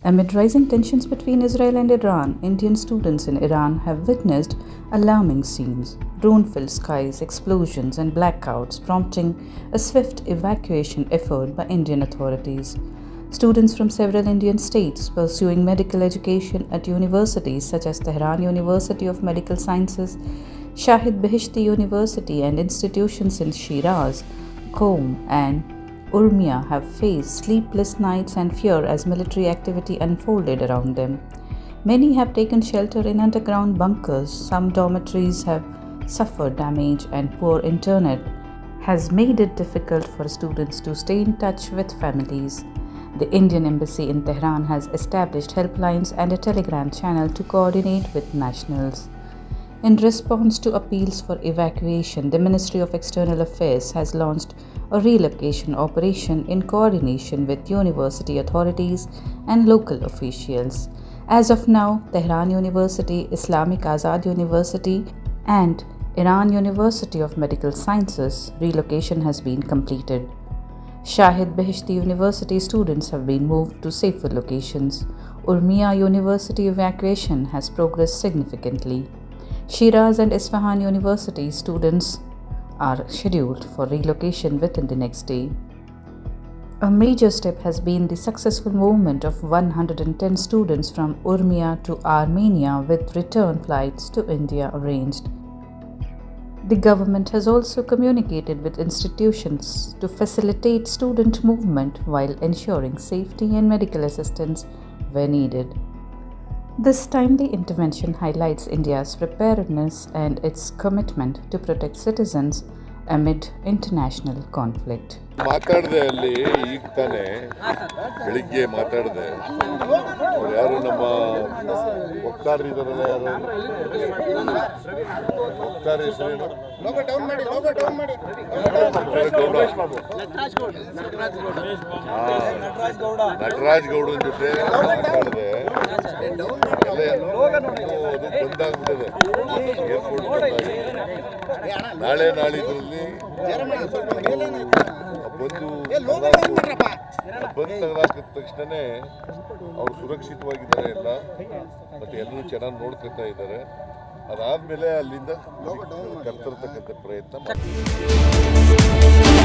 Amid rising tensions between Israel and Iran, Indian students in Iran have witnessed alarming scenes: drone-filled skies, explosions, and blackouts, prompting a swift evacuation effort by Indian authorities. Students from several Indian states pursuing medical education at universities such as Tehran University of Medical Sciences, Shahid Beheshti University, and institutions in Shiraz, Qom, and Urmia have faced sleepless nights and fear as military activity unfolded around them. Many have taken shelter in underground bunkers, some dormitories have suffered damage, and poor internet has made it difficult for students to stay in touch with families. The Indian Embassy in Tehran has established helplines and a Telegram channel to coordinate with nationals. In response to appeals for evacuation, the Ministry of External Affairs has launched a relocation operation in coordination with university authorities and local officials. As of now, Tehran University, Islamic Azad University, and Iran University of Medical Sciences relocation has been completed. Shahid Beheshti University students have been moved to safer locations. Urmia University evacuation has progressed significantly. Shiraz and Isfahan University students are scheduled for relocation within the next day. A major step has been the successful movement of 110 students from Urmia to Armenia, with return flights to India arranged. The government has also communicated with institutions to facilitate student movement while ensuring safety and medical assistance where needed. This timely intervention highlights India's preparedness and its commitment to protect citizens amid international conflict. ಮಾತಾಡಿದೆ ಅಲ್ಲಿ ಈಗ ತಾನೇ ಬೆಳಿಗ್ಗೆ ಮಾತಾಡಿದೆ. ಅವ್ರು ಯಾರು ನಮ್ಮ ವಕ್ತಾರರಿದ್ದಾರಲ್ಲ, ಯಾರು ವಕ್ತಾರ ಹೆಸರೇನು? ನಟರಾಜ್ ಗೌಡನ ಜೊತೆ ಮಾತಾಡಿದೆ. ಅದು ಬಂದಾಗ್ಬಿಟ್ಟಿದೆ ಏರ್ಪೋರ್ಟ್. ನಾಳೆ ನಾಳಿದ್ರಲ್ಲಿ ಬಂದ್ ತಗಲಾಕಿದ ತಕ್ಷಣನೇ ಅವ್ರು ಸುರಕ್ಷಿತವಾಗಿದ್ದಾರೆ ಎಲ್ಲ, ಮತ್ತೆ ಎಲ್ಲರೂ ಚೆನ್ನಾಗಿ ನೋಡ್ಕೊತಾ ಇದ್ದಾರೆ. ಅದಾದ್ಮೇಲೆ ಅಲ್ಲಿಂದ ಕರ್ತರ್ತಕ್ಕಂಥ ಪ್ರಯತ್ನ ಮಾಡ್ತಾರೆ.